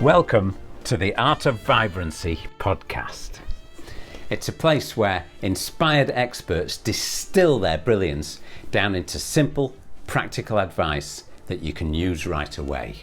Welcome to the Art of Vibrancy podcast. It's a place where inspired experts distill their brilliance down into simple, practical advice that you can use right away.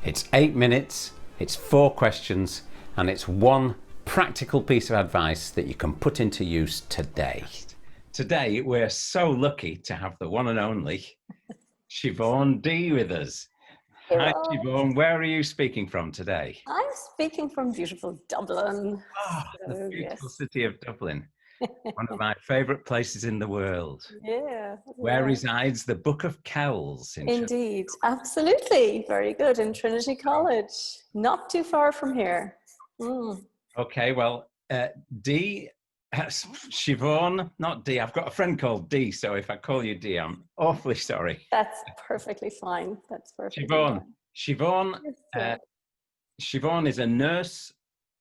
It's 8 minutes, it's 4 questions, and it's one practical piece of advice that you can put into use today. Today, we're so lucky to have the one and only Siobhan Dee with us. Hello. Hi, Siobhan. Where are you speaking from today? I'm speaking from beautiful Dublin. The beautiful city of Dublin. One of my favourite places in the world. Where resides the Book of Kells. Indeed, absolutely. Very good. In Trinity College. Not too far from here. Okay, well, Dee, Siobhan, not Dee. I've got a friend called Dee, so if I call you Dee, I'm awfully sorry. That's perfectly fine. That's perfectly fine. Siobhan, Siobhan is a nurse,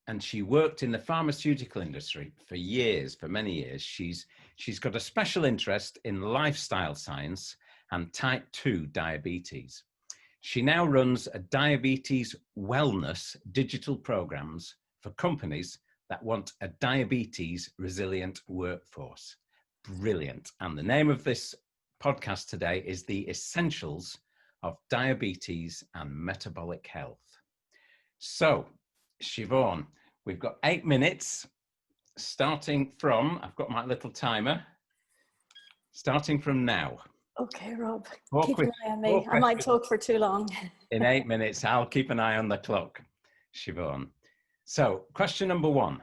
and she worked in the pharmaceutical industry for many years. She's got a special interest in lifestyle science and type 2 diabetes. She now runs a diabetes wellness digital programs for companies that want a diabetes resilient workforce. Brilliant. And the name of this podcast today is The Essentials of Diabetes and Metabolic Health. So, Siobhan, we've got 8 minutes starting from, I've got my little timer, starting from now. Okay, Rob, Keep an eye on me. I might talk for too long. In 8 minutes, I'll keep an eye on the clock, Siobhan. So, question number 1.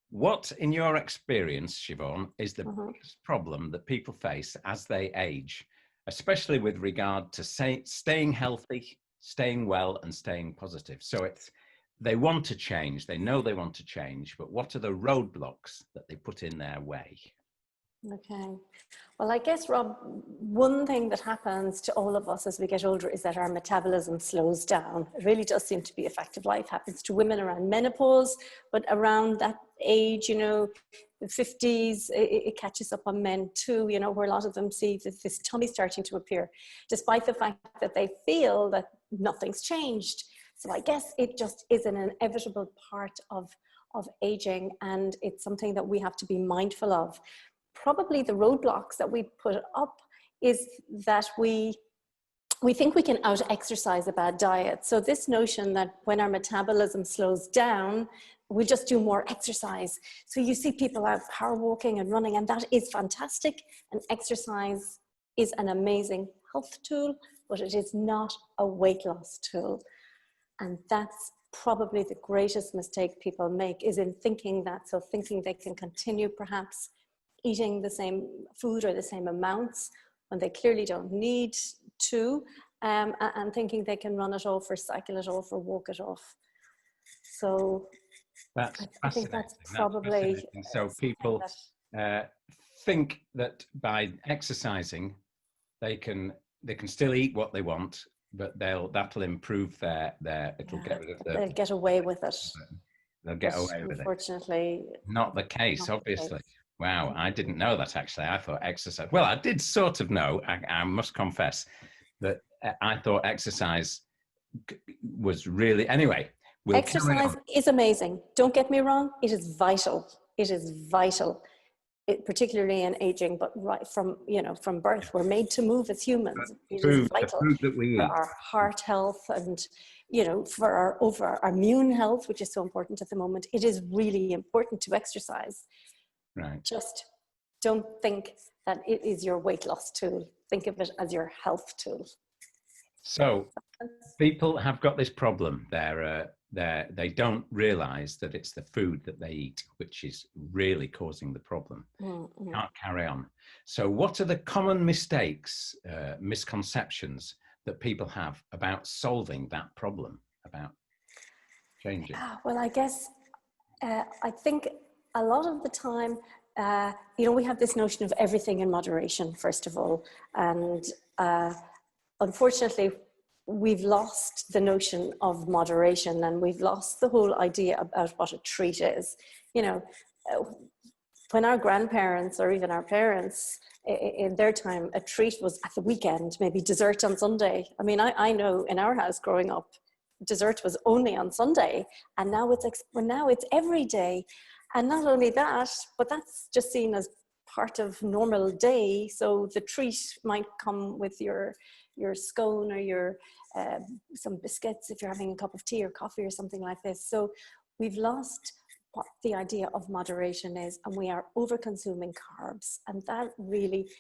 What, in your experience, Siobhan, is the biggest problem that people face as they age, especially with regard to staying healthy, staying well, and staying positive? So they want to change, they know they want to change, but what are the roadblocks that they put in their way? Okay. Well, I guess, Rob, one thing that happens to all of us as we get older is that our metabolism slows down. It really does seem to be a fact of life. It happens to women around menopause, but around that age, the 50s, it catches up on men too, where a lot of them see this tummy starting to appear, despite the fact that they feel that nothing's changed. So I guess it just is an inevitable part of aging, and it's something that we have to be mindful of. Probably the roadblocks that we put up is that we think we can out-exercise a bad diet. So this notion that when our metabolism slows down, we just do more exercise. So you see people out power walking and running, and that is fantastic. And exercise is an amazing health tool, but it is not a weight loss tool. And that's probably the greatest mistake people make, is in thinking that. So thinking they can continue perhaps eating the same food or the same amounts when they clearly don't need to, and thinking they can run it off or cycle it off or walk it off. So I think that's probably... So people think that by exercising, they can still eat what they want, but that'll improve it'll get rid of they'll get away with it. They'll get away with it. Unfortunately, not the case, obviously. Wow, I didn't know that, actually. I thought exercise... Well, I did sort of know, I must confess, that I thought exercise was really... Anyway, exercise is amazing. Don't get me wrong. It is vital. It is vital, particularly in aging, but right from birth, we're made to move as humans. It is vital the food that we eat, for our heart health and, for our immune health, which is so important at the moment. It is really important to exercise. Right. Just don't think that it is your weight loss tool. Think of it as your health tool. So people have got this problem. They don't realize that it's the food that they eat which is really causing the problem. Can't carry on. So what are the common mistakes, misconceptions that people have about solving that problem, about changing? Well, I guess I think a lot of the time, we have this notion of everything in moderation, first of all. And unfortunately, we've lost the notion of moderation, and we've lost the whole idea about what a treat is. When our grandparents or even our parents, in their time, a treat was at the weekend, maybe dessert on Sunday. I mean, I know in our house growing up, dessert was only on Sunday, and now it's every day. And not only that, but that's just seen as part of normal day. So the treat might come with your scone or your some biscuits if you're having a cup of tea or coffee or something like this. So we've lost what the idea of moderation is, and we are over consuming carbs. And that really,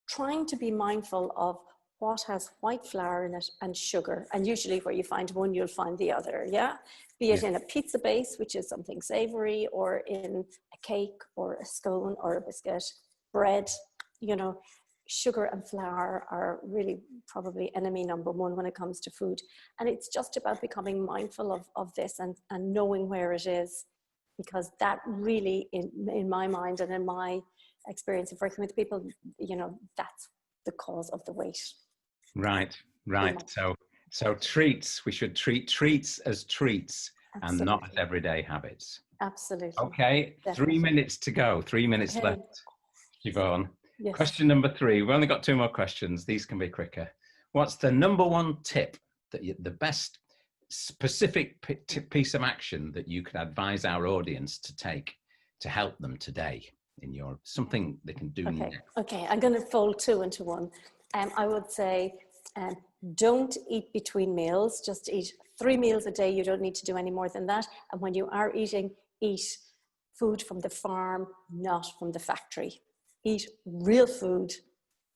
trying to be mindful of what has white flour in it and sugar, and usually where you find one, you'll find the other, be it in a pizza base, which is something savory, or in a cake or a scone or a biscuit, bread. Sugar and flour are really probably enemy number one when it comes to food. And it's just about becoming mindful of this and knowing where it is, because that really, in my mind and in my experience of working with people, that's the cause of the weight. Right. So treats, we should treat treats as treats. Absolutely. And not as everyday habits. Absolutely. Okay, definitely. 3 minutes to go, 3 minutes left, Siobhan. Yes. Question number 3. We've only got 2 more questions. These can be quicker. What's the number one tip, the best specific piece of action that you could advise our audience to take to help them today in something they can do next? Okay, I'm going to fold 2 into 1. I would say don't eat between meals. Just eat 3 meals a day. You don't need to do any more than that. And when you are eating, eat food from the farm, not from the factory. Eat real food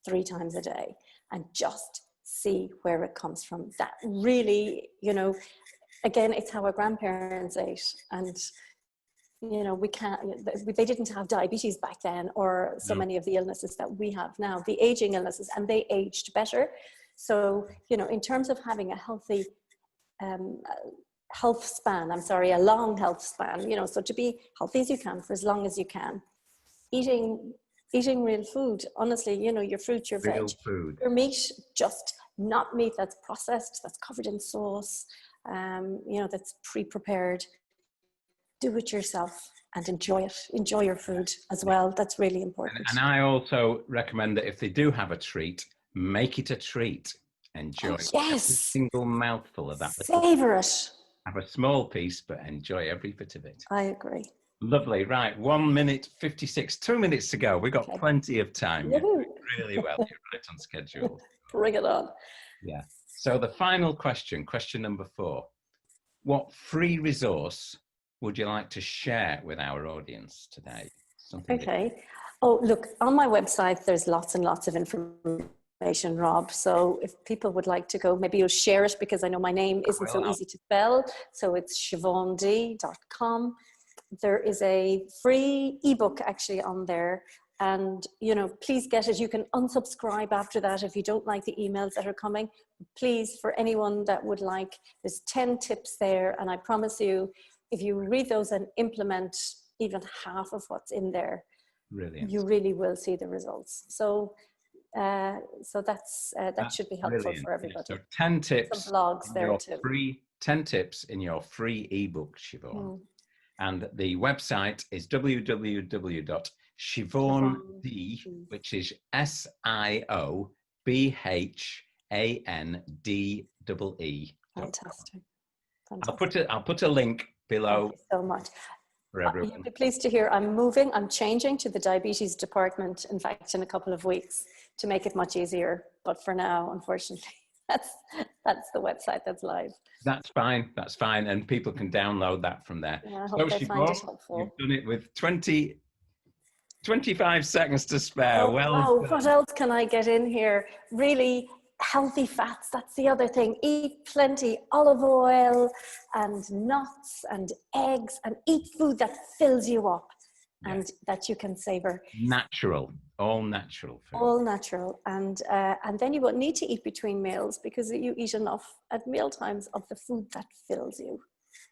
3 times a day and just see where it comes from. That really, again, it's how our grandparents ate. And, they didn't have diabetes back then, or so many of the illnesses that we have now, the aging illnesses, and they aged better. So, in terms of having a healthy health span, a long health span, so to be healthy as you can for as long as you can, eating real food, honestly, your fruit, your veg, your meat, just not meat that's processed, that's covered in sauce, that's pre-prepared. Do it yourself and enjoy it. Enjoy your food as well. That's really important. And I also recommend that if they do have a treat, make it a treat. Enjoy every single mouthful of that. Savor it. Have a small piece, but enjoy every bit of it. I agree. Lovely. Right. 1 minute 56, 2 minutes to go. We've got plenty of time. You're doing really well. You're right on schedule. Bring it on. Yeah. So the final question number 4. What free resource would you like to share with our audience today? Oh, look, on my website, there's lots and lots of information, Rob. So if people would like to go, maybe you'll share it, because I know my name isn't so easy to spell. So it's SiobhanDee.com. There is a free ebook actually on there, and please get it. You can unsubscribe after that if you don't like the emails that are coming. Please, for anyone that would like, there's 10 tips there, and I promise you, if you read those and implement even half of what's in there, you really will see the results. So that should be helpful for everybody. So 10 tips. Some blogs there too. 10 tips in your free ebook, Siobhan. And the website is www.siobhandee, which is SIOBHANDEE. Fantastic. I'll put a link below. Thank you so much. For everyone. You'll be pleased to hear I'm changing to the diabetes department, in fact, in a couple of weeks, to make it much easier. But for now, unfortunately, that's the website that's live. That's fine. And people can download that from there. Yeah, I hope they find it helpful. You've done it with 25 seconds to spare. What else can I get in here? Really healthy fats. That's the other thing. Eat plenty olive oil and nuts and eggs, and eat food that fills you up and that you can savor. All natural food. All natural. And then you won't need to eat between meals, because you eat enough at meal times of the food that fills you.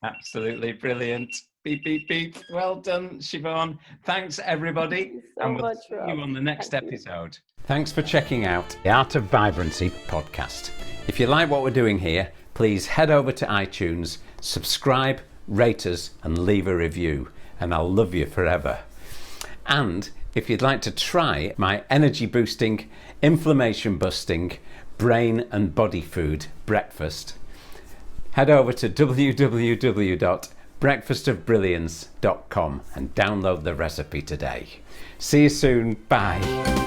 Absolutely brilliant. Beep, beep, beep. Well done, Siobhan. Thanks, everybody. Thank you so much, see you on the next episode. Thanks for checking out the Art of Vibrancy podcast. If you like what we're doing here, please head over to iTunes, subscribe, rate us, and leave a review, and I'll love you forever. And if you'd like to try my energy boosting, inflammation busting, brain and body food breakfast, Head over to www.breakfastofbrilliance.com and download the recipe today. See you soon. Bye.